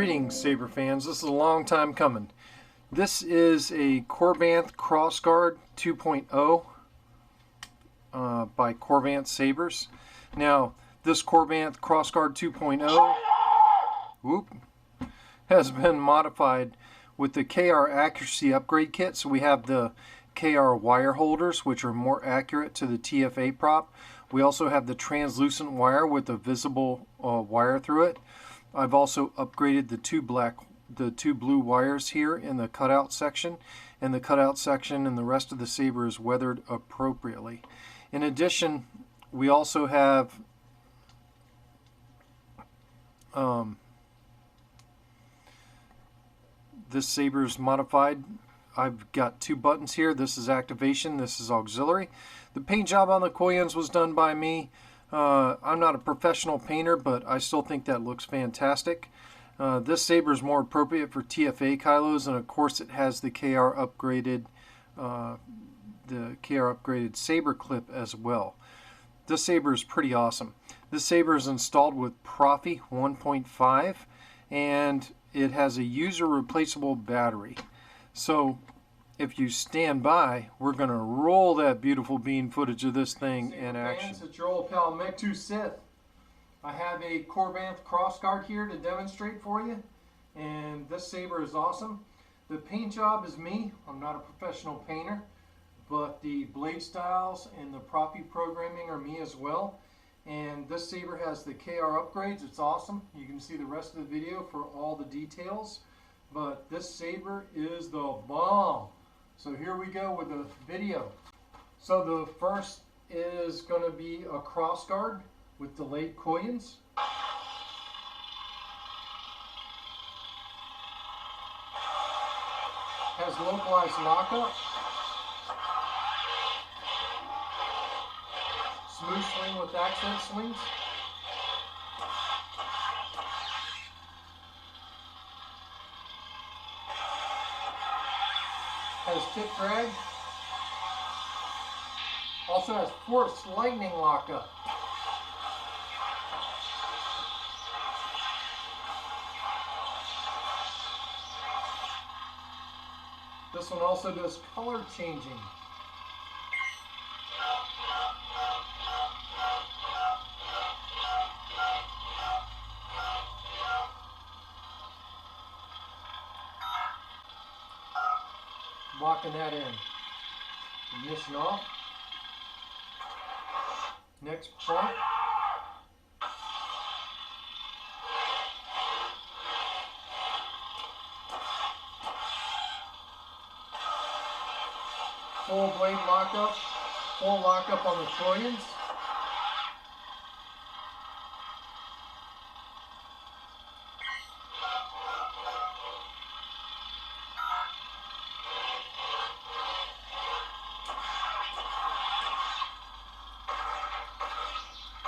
Greetings, Saber fans. This is a long time coming. This is a Kobanth Crossguard 2.0 by Kobanth Sabers. Now, this Kobanth Crossguard 2.0 has been modified with the KR accuracy upgrade kit. So we have the KR wire holders, which are more accurate to the TFA prop. We also have the translucent wire with a visible wire through it. I've also upgraded the two blue wires here in the cutout section, and the cutout section and the rest of the Saber is weathered appropriately. In addition, we also have this Saber is modified. I've got two buttons here. This is activation, this is auxiliary. The paint job on the Koyans was done by me. I'm not a professional painter, but I still think that looks fantastic. This Saber is more appropriate for TFA Kylos, and of course it has the KR upgraded Saber clip as well. This Saber is pretty awesome. This Saber is installed with Proffie 1.5, and it has a user replaceable battery. So if you stand by, we're going to roll that beautiful bean footage of this thing in action. It's your old pal Megtooth Sith. I have a Kobanth Crossguard here to demonstrate for you, and this Saber is awesome. The paint job is me. I'm not a professional painter, but the blade styles and the Proffie programming are me as well. And this Saber has the KR upgrades. It's awesome. You can see the rest of the video for all the details. But this Saber is the bomb. So here we go with the video. So the first is going to be a Crossguard with delayed Koyans. Has localized lockup. Smooth swing with accent swings. Has tip drag. Also has force lightning lockup. This one also does color changing. Locking that in. Ignition off. Next front. Full blade lockup. Full lockup on the Koyans.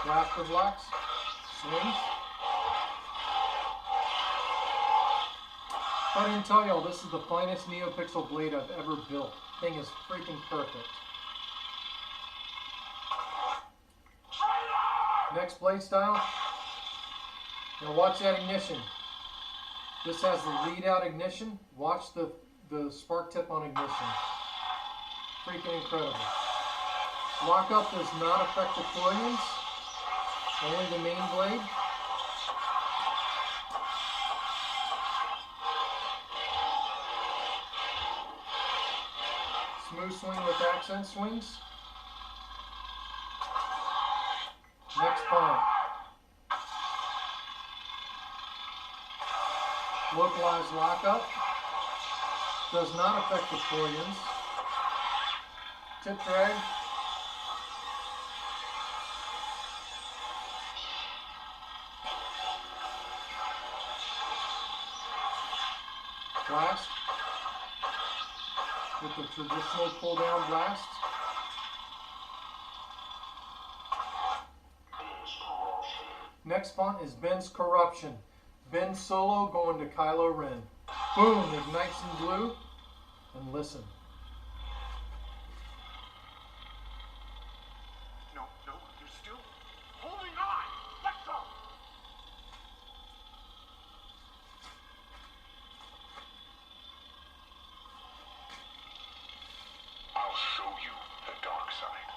Blaster blocks, swings. I didn't tell y'all, this is the finest Neopixel blade I've ever built. Thing is freaking perfect. Next blade style. Now watch that ignition. This has the lead out ignition. Watch the spark tip on ignition. Freaking incredible. Lockup does not affect the Koyans. Only the main blade. Smooth swing with accent swings. Next pump. Localized lockup. Does not affect the Koyans. Tip drag. Blast with the traditional pull down blast. Next font is Ben's Corruption. Ben Solo going to Kylo Ren. Boom, ignites in blue. And listen. No, you're still holding on. Let go. side.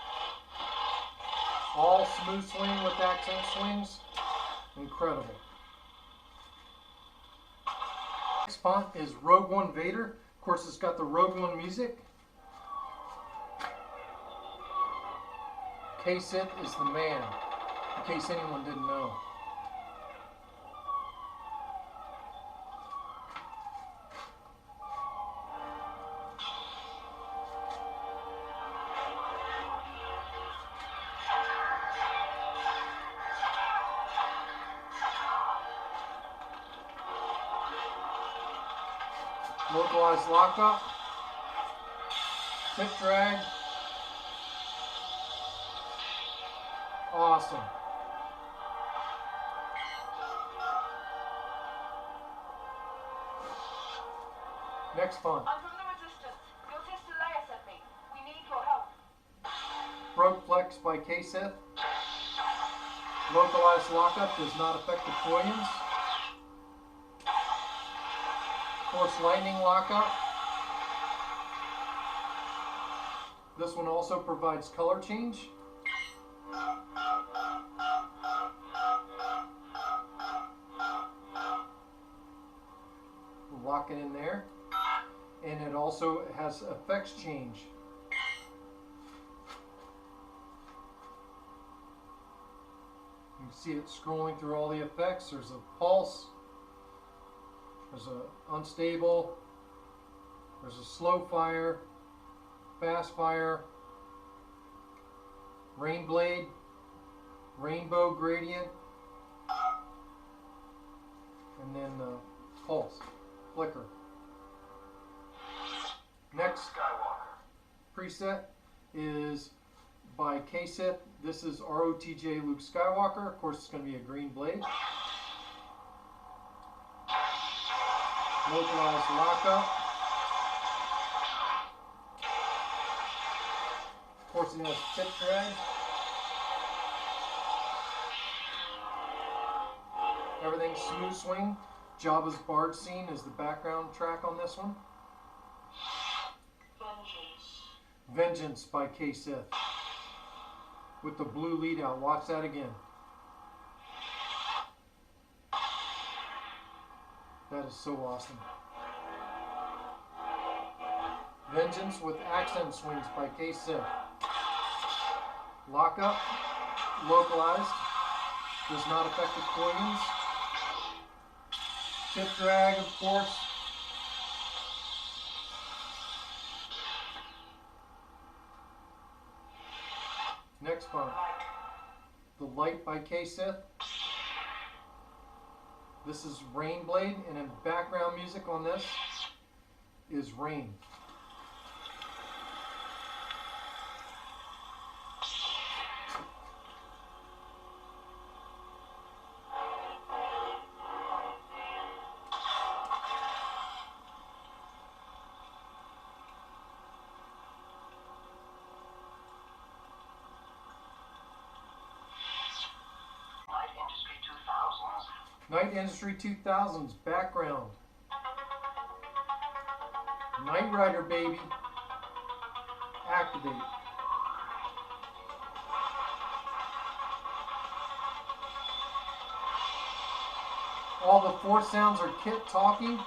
All smooth swing with accent swings. Incredible. Next font is Rogue One Vader. Of course, it's got the Rogue One music. Sith is the man, in case anyone didn't know. Localized lockup, tip drag, awesome. Next font. I'm from the Resistance. Your sister Leia sent me. We need your help. Rogue Flex by Sith. Localized lockup does not affect deployments. Force lightning lockup. This one also provides color change. Lock it in there. And it also has effects change. You can see it scrolling through all the effects. There's a pulse. There's a unstable. There's a slow fire. Fast fire. Rain blade. Rainbow gradient. And then the pulse. Flicker. Next preset is by Sith. This is ROTJ Luke Skywalker. Of course, it's going to be a green blade. Localized lockup. Of course, it has tip drag. Everything's smooth swing. Jabba's Bard scene is the background track on this one. Vengeance by Sith. With the blue lead out. Watch that again. That is so awesome. Vengeance with accent swings by Sith. Lockup. Localized. Does not affect deployments. Tip drag, of course. Next font. The Light by Sith. This is Rain Blade, and in background music on this is Rain. Night Industry 2000's background. Knight Rider, baby. Activate. All the force sounds are Kit talking.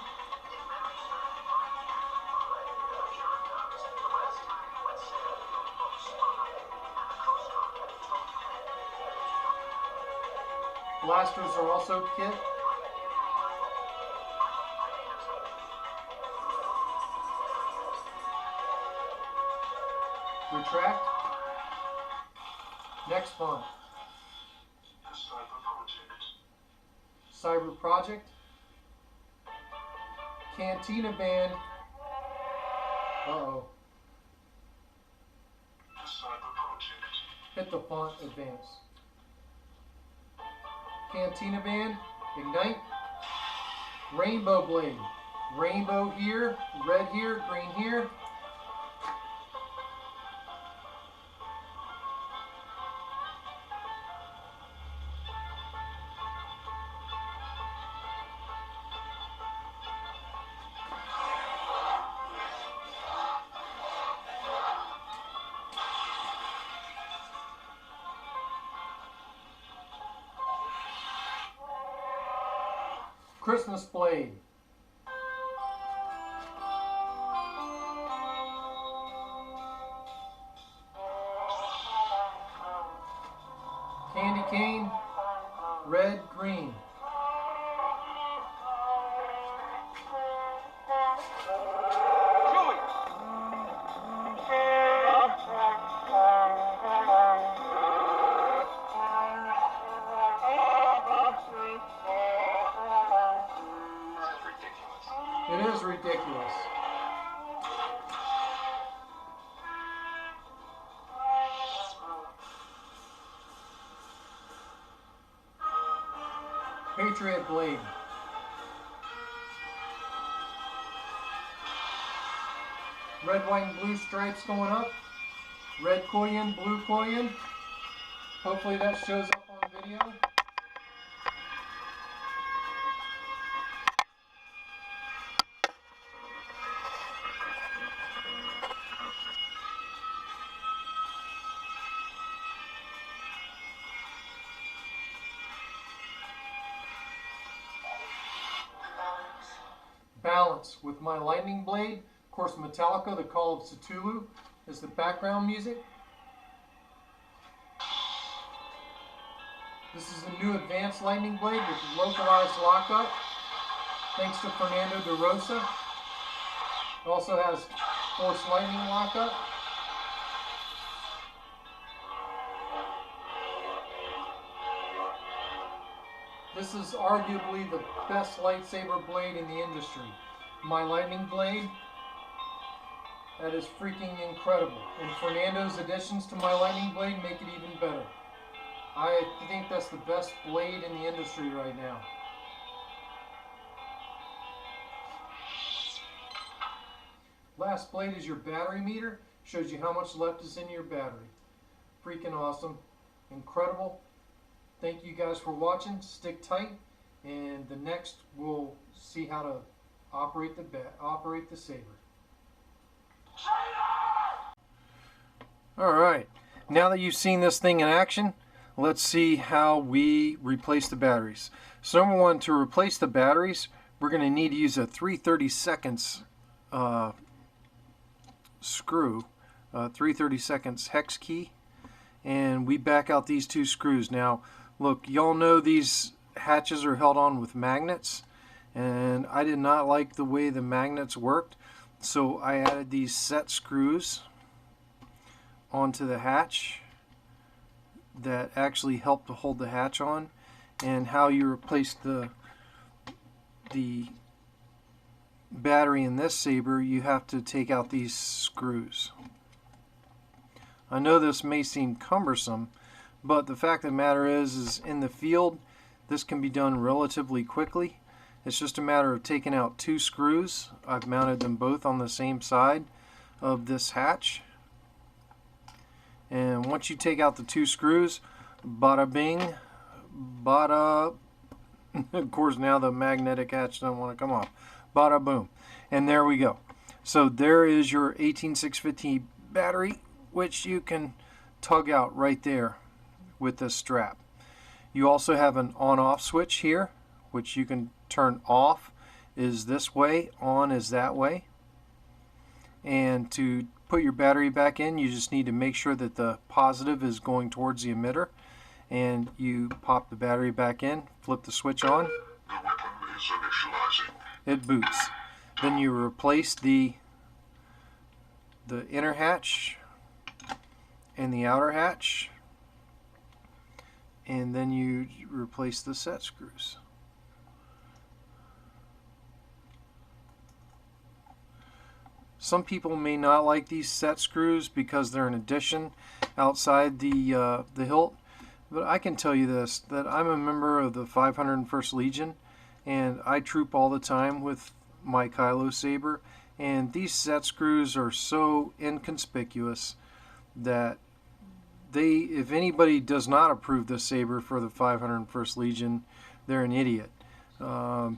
Blasters are also Kit. Retract. Next font. Cyber Project. Cantina Band. Uh-oh. Hit the font advance. Cantina Band, Ignite, Rainbow Blade, rainbow here, red here, green here. Christmas blade. Candy cane, red, green. It is ridiculous. Patriot blade. Red, white, and blue stripes going up. Red coin, blue coin. Hopefully that shows up on video. Balance with my lightning blade. Of course, Metallica, The Call of Cthulhu, is the background music. This is a new advanced lightning blade with localized lockup, thanks to Fernando de Rosa. It also has force lightning lockup. This is arguably the best lightsaber blade in the industry. My lightning blade, that is freaking incredible. And Fernando's additions to my lightning blade make it even better. I think that's the best blade in the industry right now. Last blade is your battery meter. Shows you how much left is in your battery. Freaking awesome. Incredible. Thank you guys for watching. Stick tight, and the next we'll see how to operate the saber. All right. Now that you've seen this thing in action, let's see how we replace the batteries. So number one, to replace the batteries, we're going to need to use a 3/32 screw, 3/32 hex key, and we back out these two screws. Now, look, y'all know these hatches are held on with magnets, and I did not like the way the magnets worked, so I added these set screws onto the hatch that actually help to hold the hatch on. And how you replace the battery in this saber, you have to take out these screws. I know this may seem cumbersome, but the fact of the matter is in the field this can be done relatively quickly. It's just a matter of taking out two screws. I've mounted them both on the same side of this hatch. And once you take out the two screws, bada bing, bada, of course now the magnetic hatch doesn't want to come off, bada boom, and there we go. So there is your 18650 battery, which you can tug out right there with this strap. You also have an on-off switch here, which you can turn off is this way, on is that way. And to put your battery back in, you just need to make sure that the positive is going towards the emitter, and you pop the battery back in, flip the switch on, The weapon is initializing. it boots. Then you replace the inner hatch and the outer hatch, and then you replace the set screws. Some people may not like these set screws because they're an addition outside the hilt, but I can tell you this, that I'm a member of the 501st Legion, and I troop all the time with my Kylo Saber, and these set screws are so inconspicuous that if anybody does not approve this saber for the 501st Legion, they're an idiot. Have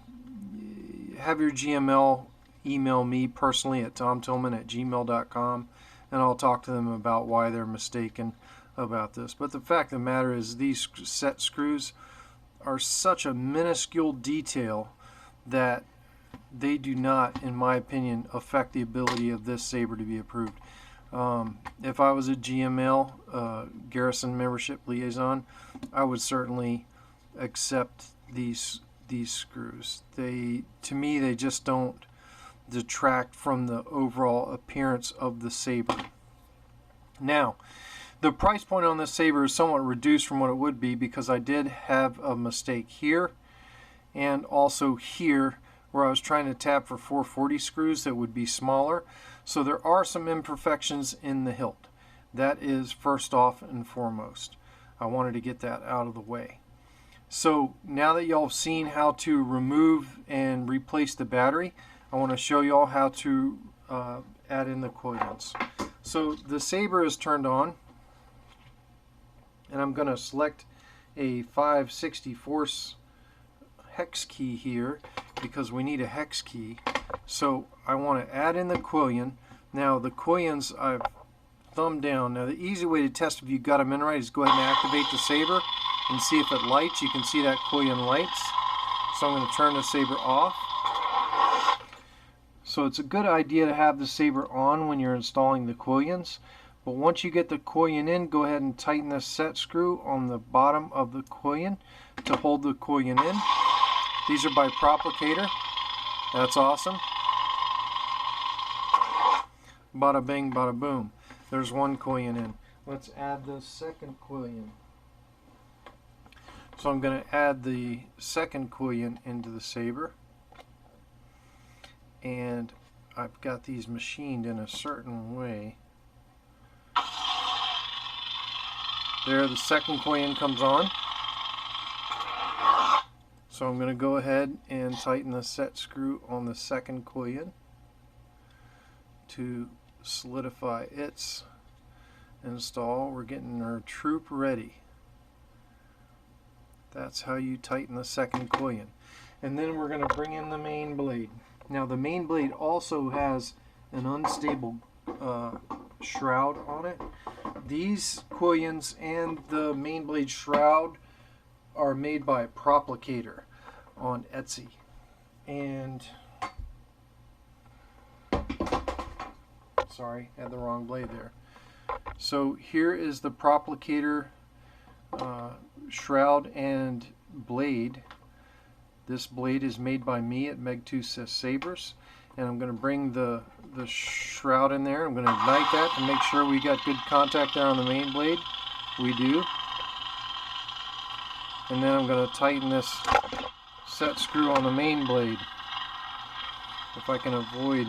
your GML email me personally at tomtillman@gmail.com, and I'll talk to them about why they're mistaken about this. But the fact of the matter is these set screws are such a minuscule detail that they do not, in my opinion, affect the ability of this saber to be approved. If I was a GML, Garrison Membership Liaison, I would certainly accept these screws. To me, they just don't detract from the overall appearance of the saber. Now, the price point on this saber is somewhat reduced from what it would be because I did have a mistake here and also here where I was trying to tap for 440 screws that would be smaller. So there are some imperfections in the hilt. That is first off and foremost. I wanted to get that out of the way. So now that y'all have seen how to remove and replace the battery, I want to show y'all how to add in the coils. So the saber is turned on, and I'm going to select a 5/64 hex key here because we need a hex key. So I want to add in the quillion. Now the quillions I've thumbed down. Now the easy way to test if you've got them in right is go ahead and activate the saber and see if it lights. You can see that quillion lights. So I'm going to turn the saber off. So it's a good idea to have the saber on when you're installing the quillions. But once you get the quillion in, go ahead and tighten the set screw on the bottom of the quillion to hold the quillion in. These are by Proffie. That's awesome. Bada bing, bada boom. There's one quillion in. Let's add the second quillion. So I'm going to add the second quillion into the saber. And I've got these machined in a certain way. There, the second quillion comes on. So I'm going to go ahead and tighten the set screw on the second quillion to solidify its install. We're getting our troop ready. That's how you tighten the second quillion. And then we're going to bring in the main blade. Now the main blade also has an unstable shroud on it. These quillions and the main blade shroud are made by Proffie on Etsy. And sorry, had the wrong blade there. So here is the Proffie shroud and blade. This blade is made by me at Megtooth Sabers, and I'm going to bring the shroud in there. I'm going to ignite that to make sure we got good contact there on the main blade. We do. And then I'm going to tighten this set screw on the main blade if I can avoid.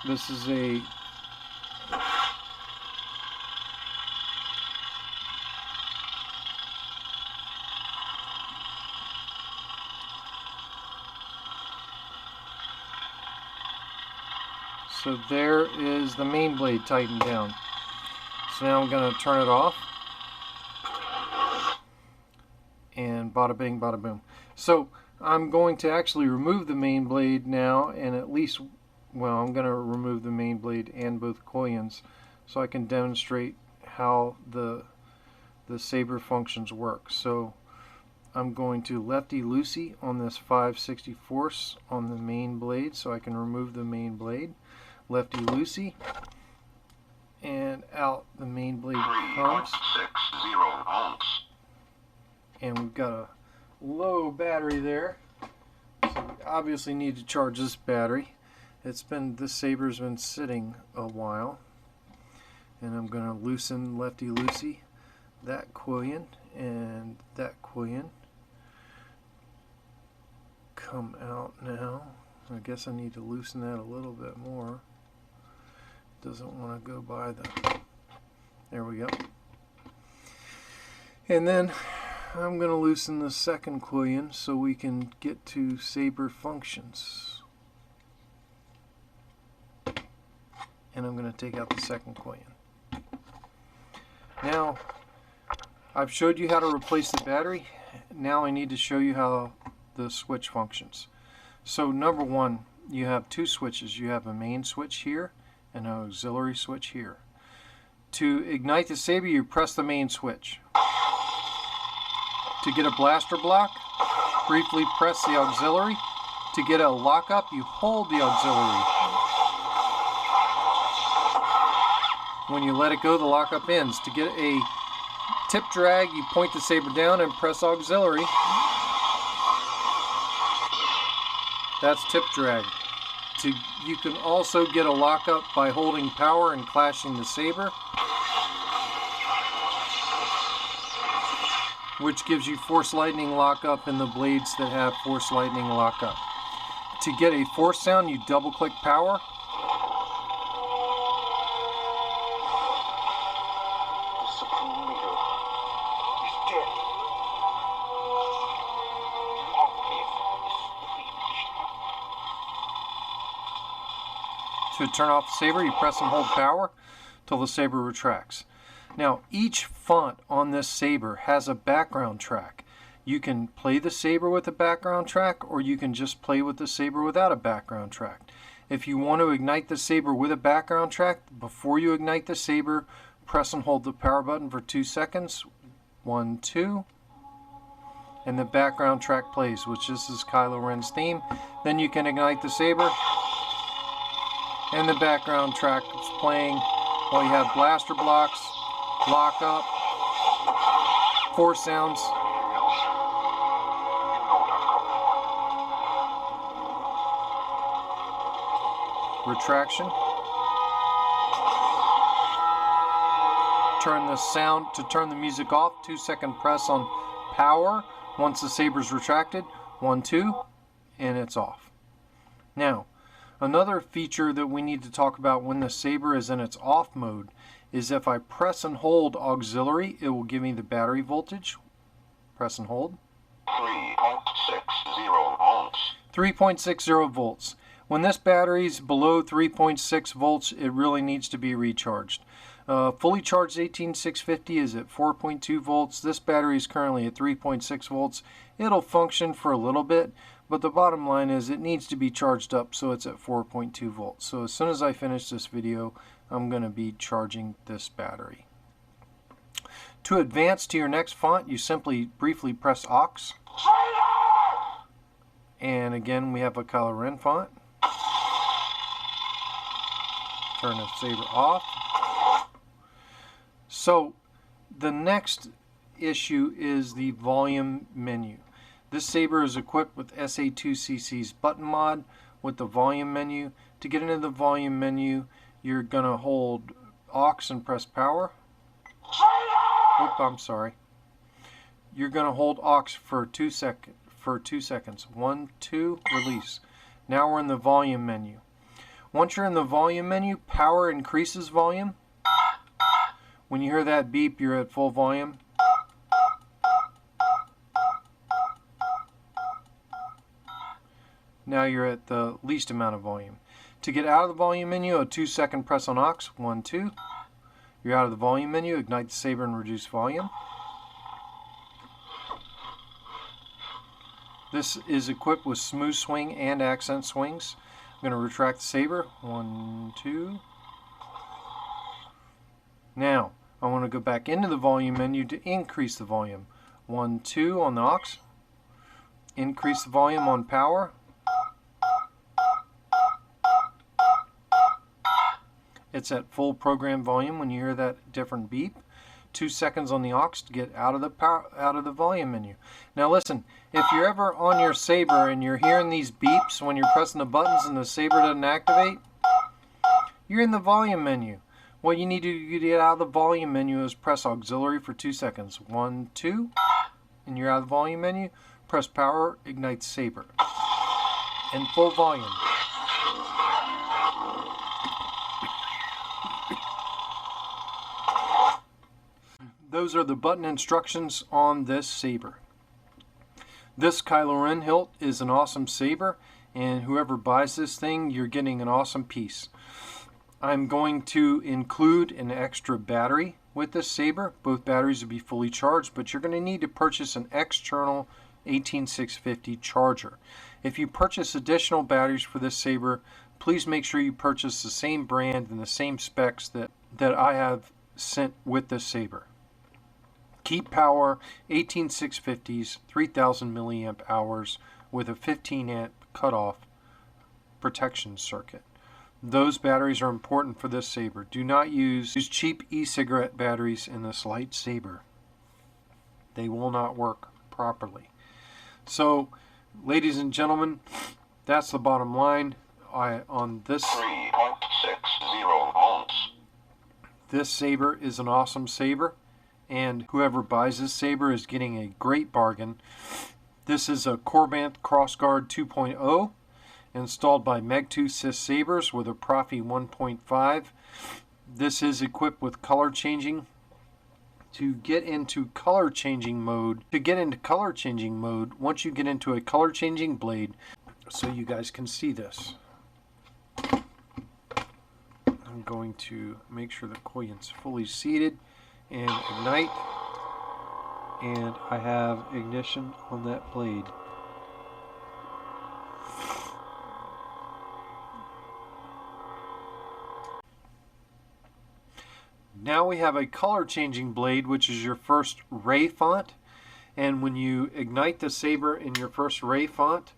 This is a so there is the main blade tightened down. So now I'm going to turn it off. And bada bing, bada boom. So I'm going to actually remove the main blade now, and at least, well, I'm going to remove the main blade and both quillions so I can demonstrate how the saber functions work. So I'm going to lefty-loosey on this 5/64 on the main blade so I can remove the main blade. Lefty-loosey, and out the main blade comes. 3.60 volts. And we've got a low battery there, so we obviously need to charge this battery. This saber's been sitting a while, and I'm going to loosen lefty-loosey that quillion and that quillion. Come out now. I guess I need to loosen that a little bit more. Doesn't want to go by the... There we go. And then I'm going to loosen the second quillion so we can get to saber functions. And I'm going to take out the second quillion. Now, I've showed you how to replace the battery. Now I need to show you how the switch functions. So number one, you have two switches. You have a main switch here and an auxiliary switch here. To ignite the saber, you press the main switch. To get a blaster block, briefly press the auxiliary. To get a lockup, you hold the auxiliary. When you let it go, the lockup ends. To get a tip drag, you point the saber down and press auxiliary. That's tip drag. You can also get a lockup by holding power and clashing the saber, which gives you force lightning lockup in the blades that have force lightning lockup. To get a force sound, you double click power. The Supreme Leader is dead. Long live the Supreme Leader. To turn off the saber, you press and hold power till the saber retracts. Now, each font on this saber has a background track. You can play the saber with a background track, or you can just play with the saber without a background track. If you want to ignite the saber with a background track, before you ignite the saber, press and hold the power button for 2 seconds. 1, 2. And the background track plays, which this is Kylo Ren's theme. Then you can ignite the saber, and the background track is playing while you have blaster blocks, lockup, force sounds. Retraction. Turn the music off. 2-second press on power. Once the saber's retracted, 1, 2, and it's off. Now, another feature that we need to talk about when the saber is in its off mode is if I press and hold auxiliary, it will give me the battery voltage. Press and hold. 3.60 volts. 3.60 volts. When this battery's below 3.6 volts, it really needs to be recharged. Fully charged 18650 is at 4.2 volts. This battery is currently at 3.6 volts. It'll function for a little bit, but the bottom line is it needs to be charged up, so it's at 4.2 volts. So as soon as I finish this video, I'm going to be charging this battery. To advance to your next font, you simply briefly press Aux. And again, we have a Kylo Ren font. Turn the saber off. So the next issue is the volume menu. This saber is equipped with SA2CC's button mod with the volume menu. To get into the volume menu, you're going to hold Aux and press power. Oop, I'm sorry. You're going to hold Aux for 2 seconds. 1, 2, release. Now we're in the volume menu. Once you're in the volume menu, power increases volume. When you hear that beep, you're at full volume. Now you're at the least amount of volume. To get out of the volume menu, a 2-second press on Aux. 1, 2. You're out of the volume menu. Ignite the saber and reduce volume. This is equipped with smooth swing and accent swings. I'm going to retract the saber. 1, 2. Now, I want to go back into the volume menu to increase the volume. 1, 2 on the Aux. Increase the volume on power. It's at full program volume when you hear that different beep. 2 seconds on the Aux to get out of the volume menu. Now listen, if you're ever on your saber and you're hearing these beeps when you're pressing the buttons and the saber doesn't activate, you're in the volume menu. What you need to get out of the volume menu is press auxiliary for 2 seconds. 1, 2, and you're out of the volume menu. Press power, ignite saber. And full volume. Those are the button instructions on this saber. This Kylo Ren hilt is an awesome saber, and whoever buys this thing, you're getting an awesome piece. I'm going to include an extra battery with this saber. Both batteries will be fully charged, but you're going to need to purchase an external 18650 charger. If you purchase additional batteries for this saber, please make sure you purchase the same brand and the same specs that I have sent with this saber. Peak power 18650s, 3000 milliamp hours with a 15 amp cutoff protection circuit. Those batteries are important for this saber. Do not use cheap e-cigarette batteries in this lightsaber. They will not work properly. So, ladies and gentlemen, that's the bottom line on this. 3.60 volts. This saber is an awesome saber, and whoever buys this saber is getting a great bargain. This is a Kobanth Crossguard 2.0, installed by Megtooth Sith Sabers with a Proffie 1.5. This is equipped with color changing. To get into color changing mode, once you get into a color changing blade, so you guys can see this, I'm going to make sure the coin's fully seated and ignite, and I have ignition on that blade. Now we have a color changing blade, which is your first ray font, and when you ignite the saber in your first ray font,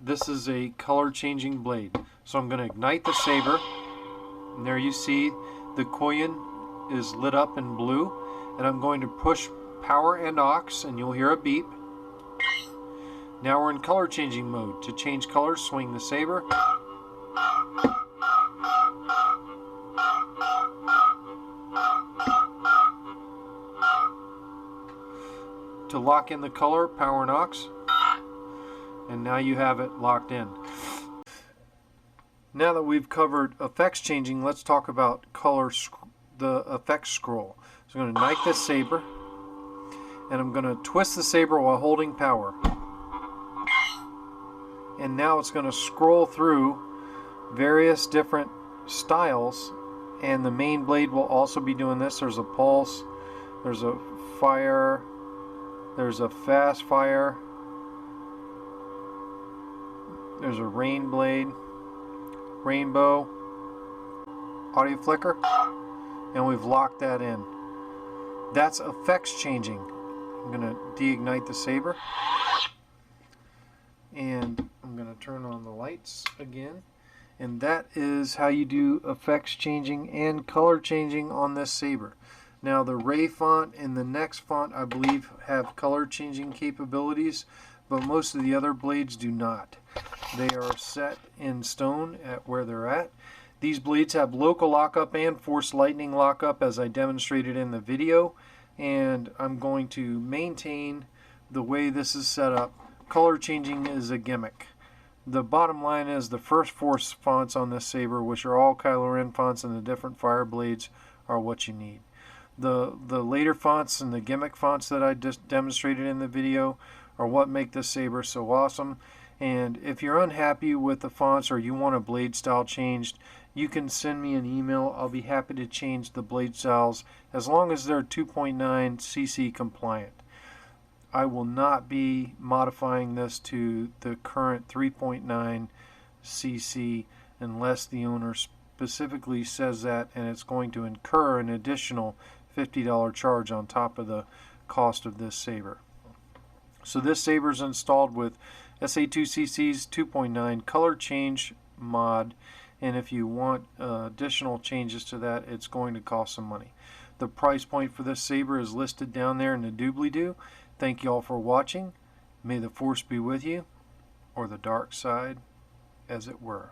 this is a color changing blade. So I'm going to ignite the saber, and there you see the coin is lit up in blue, and I'm going to push power and aux, and you'll hear a beep. Now we're in color changing mode. To change colors, swing the saber. To lock in the color, power and aux, and now you have it locked in. Now that we've covered effects changing, let's talk about the effects scroll. So I'm going to ignite this saber, and I'm going to twist the saber while holding power. And now it's going to scroll through various different styles, and the main blade will also be doing this. There's a pulse, there's a fire, there's a fast fire, there's a rain blade, rainbow, audio flicker, and we've locked that in. That's effects changing. I'm going to de-ignite the saber, and I'm going to turn on the lights again, and that is how you do effects changing and color changing on this saber. Now the ray font and the next font, I believe, have color changing capabilities, but most of the other blades do not. They are set in stone at where they're at. These blades have local lockup and force lightning lockup, as I demonstrated in the video, and I'm going to maintain the way this is set up. Color changing is a gimmick. The bottom line is the first four fonts on this saber, which are all Kylo Ren fonts, and the different fire blades are what you need. The later fonts and the gimmick fonts that I just demonstrated in the video are what make this saber so awesome. And if you're unhappy with the fonts or you want a blade style changed, you can send me an email. I'll be happy to change the blade styles as long as they're 2.9 cc compliant. I will not be modifying this to the current 3.9 cc unless the owner specifically says that, and it's going to incur an additional $50 charge on top of the cost of this saber. So this saber is installed with SA2cc's 2.9 color change mod, and if you want additional changes to that, it's going to cost some money. The price point for this saber is listed down there in the doobly-doo. Thank you all for watching. May the force be with you, or the dark side, as it were.